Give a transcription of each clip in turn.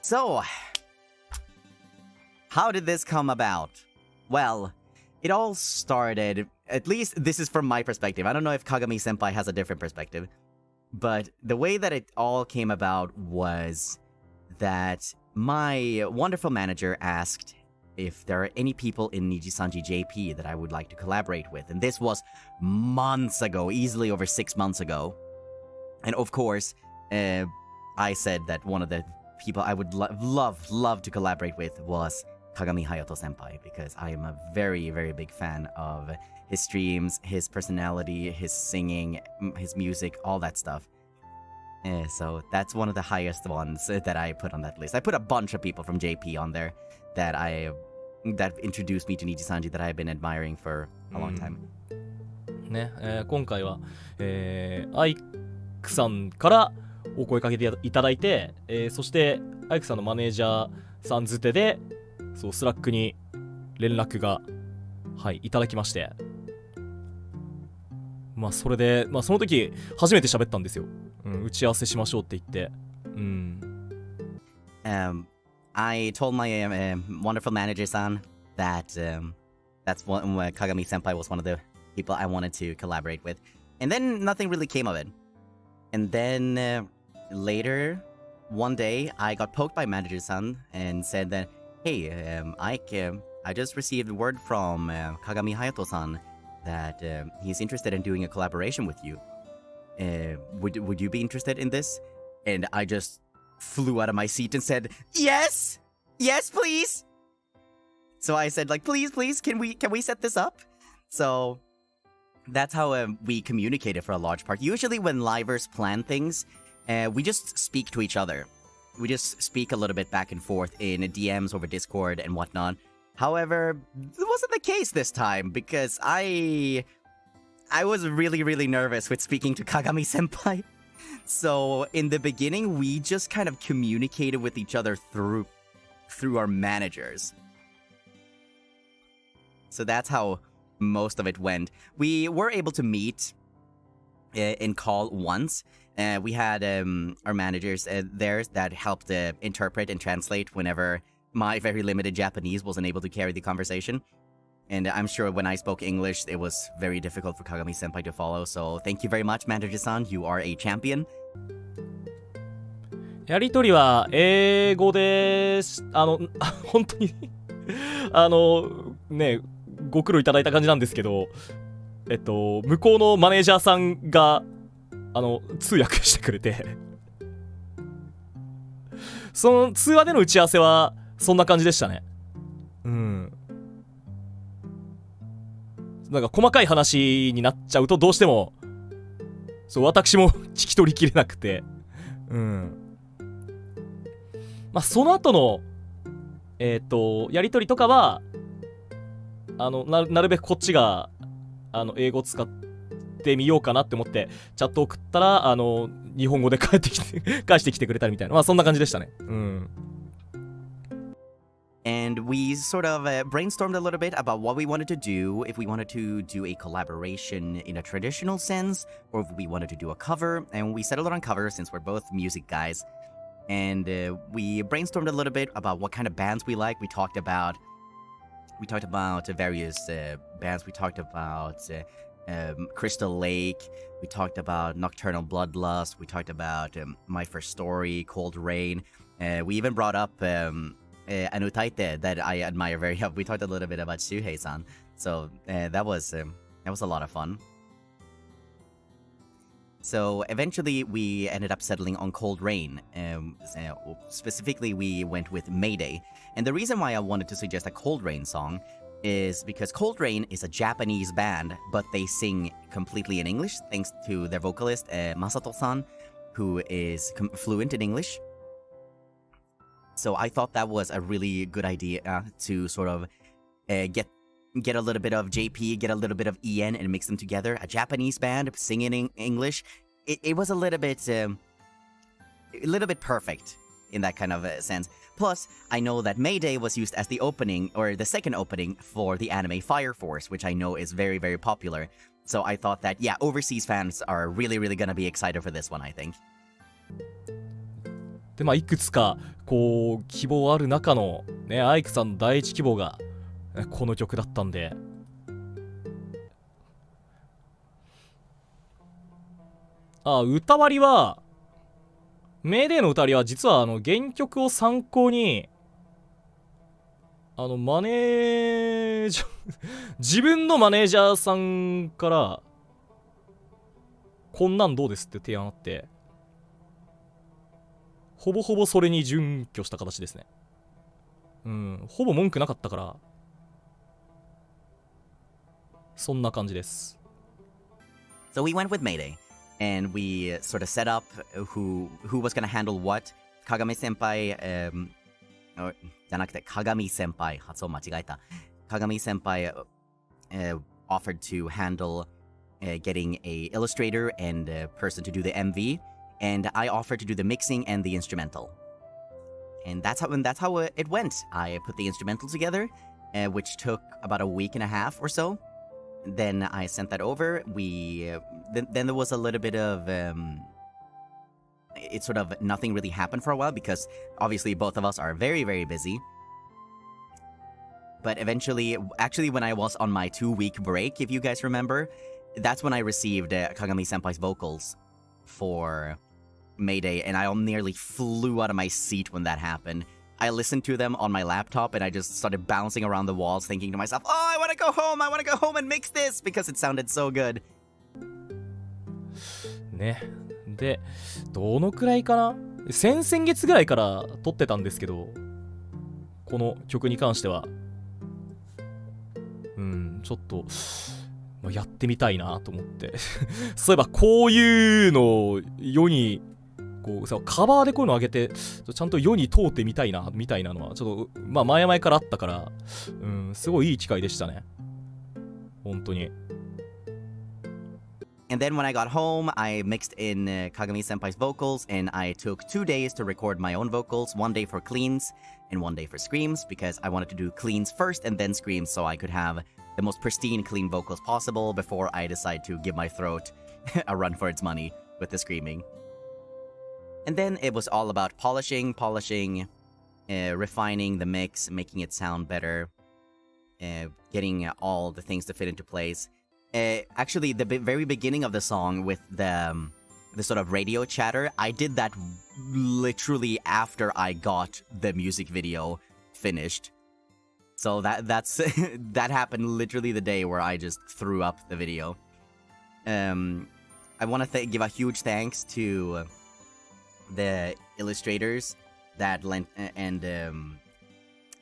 So, how did this come about? Well, it all started, at least this is from my perspective. I don't know if Kagami-senpai has a different perspective. But the way that it all came about was that my wonderful manager asked if there are any people in Nijisanji JP that I would like to collaborate with. And this was months ago, easily over 6 months ago. And of course, I said that one of the people I would love to collaborate with was Kagami Hayato senpai, because I am a very, very big fan of his streams, his personality, his singing, his music, all that stuff. So that's one of the highest ones that I put on that list. I put a bunch of people from JP on there that introduced me to Nijisanji that I've been admiring for a long time. ね、今回は、アイクさんからお声かけていただいて、そしてアイクさんのマネージャーさんづてで、そうスラックに連絡が、はい、いただきまして、まあそれで、まあその時初めて喋ったんですよ。打ち合わせしましょうって言って。I told my wonderful manager-san that that's one Kagami-senpai was one of the people I wanted to collaborate with. And then nothing really came of it. And then later, one day, I got poked by manager-san and said that, hey, Ike, I just received word from Kagami Hayato-san that he's interested in doing a collaboration with you. Would you be interested in this? And I just flew out of my seat and said, yes, please. So I said, like, please, can we set this up? So that's how we communicated for a large part. Usually when livers plan things, we just speak to each other. We just speak a little bit back and forth in DMs over Discord and whatnot. However, it wasn't the case this time because I was really, really nervous with speaking to Kagami-senpai. So in the beginning, we just kind of communicated with each other through our managers. So that's how most of it went. We were able to meet in call once. We had our managers there that helped interpret and translate whenever my very limited Japanese wasn't able to carry the conversation. And I'm sure when I spoke English, it was very difficult for Kagami-senpai to follow. So thank you very much, Manager-san. You are a champion. やりとりは英語です。本当にね、ご苦労いただいた感じなんですけど、向こうのマネージャーさんが通訳してくれて、その通話での打ち合わせはそんな感じでしたね。なんか細かい話になっちゃうとどうしてもそう私も聞き取りきれなくて、まあその後のやり取りとかはなるべくこっちが英語使ってみようかなって思ってチャット送ったら日本語で返してきてくれたみたいな、まあそんな感じでしたね。And we sort of brainstormed a little bit about what we wanted to do, if we wanted to do a collaboration in a traditional sense, or if we wanted to do a cover. And we settled on cover since we're both music guys. And we brainstormed a little bit about what kind of bands we like. We talked about various bands. We talked about Crystal Lake. We talked about Nocturnal Bloodlust. We talked about My First Story, Cold Rain. We even brought up an utaite that I admire very much. We talked a little bit about Shuhei-san. So that was a lot of fun. So eventually we ended up settling on Cold Rain. Specifically, we went with MAYDAY. And the reason why I wanted to suggest a Cold Rain song is because Cold Rain is a Japanese band, but they sing completely in English thanks to their vocalist, Masato-san, who is fluent in English. So I thought that was a really good idea to sort of get a little bit of JP, get a little bit of EN, and mix them together. A Japanese band singing in English. It was a little bit perfect in that kind of sense. Plus, I know that MAYDAY was used as the opening, or the second opening, for the anime Fire Force, which I know is very, very popular. So I thought that, yeah, overseas fans are really, really gonna be excited for this one, I think. でまあいくつかこう希望ある中のねアイクさんの第一希望がこの曲だったんで、歌割りはメイデーの歌割りは実は原曲を参考にマネージャー自分のマネージャーさんからこんなんどうですって提案あって、ほぼほぼそれに準拠した形ですね。ほぼ文句なかったからそんな感じです。 So we went with MAYDAY, and we sort of set up who was going to handle what. Kagami senpai, or じゃなくて鏡先輩、発音間違えた。鏡先輩offered to handle getting a illustrator and a person to do the MV, and I offered to do the mixing and the instrumental. And that's how it went. I put the instrumental together, which took about a week and a half or so. Then I sent that over. Then there was a little bit of it's sort of nothing really happened for a while because obviously both of us are very, very busy. But eventually, actually when I was on my 2-week break, if you guys remember, that's when I received Kagami Senpai's vocals for MAYDAY, and I nearly flew out of my seat when that happened. I listened to them on my laptop and I just started bouncing around the walls thinking to myself, oh, I want to go home and mix this because it sounded so good. ね。で、どのくらいかな？先々月ぐらいから撮ってたんですけど、この曲に関しては、ちょっと、やってみたいなと思って。そういえばこういうのを世に、こうさカバーでこういうの上げてちゃんと世に通ってみたいなみたいなのはちょっと前々からあったから、すごいいい機会でしたね。本当に。And then when I got home, I mixed in Kagami Senpai's vocals, and I took 2 days to record my own vocals, 1 day for cleans and 1 day for screams, because I wanted to do cleans first and then screams so I could have the most pristine, clean vocals possible before I decide to give my throat a run for its money with the screaming. And then it was all about polishing, refining the mix, making it sound better, getting all the things to fit into place. Actually, the very beginning of the song with the sort of radio chatter, I did that literally after I got the music video finished. So that's that happened literally the day where I just threw up the video. I want to give a huge thanks to the illustrators that lent and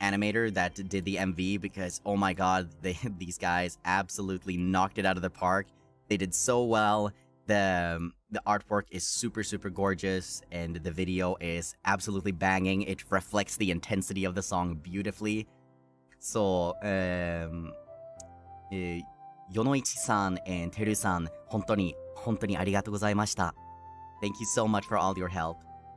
animator that did the MV, because oh my god, these guys absolutely knocked it out of the park. They did so well. The artwork is super gorgeous, and the video is absolutely banging. It reflects the intensity of the song beautifully. So Yonoichi-san and Teru-san, 本当にありがとうございました. Thank you so much for all your help.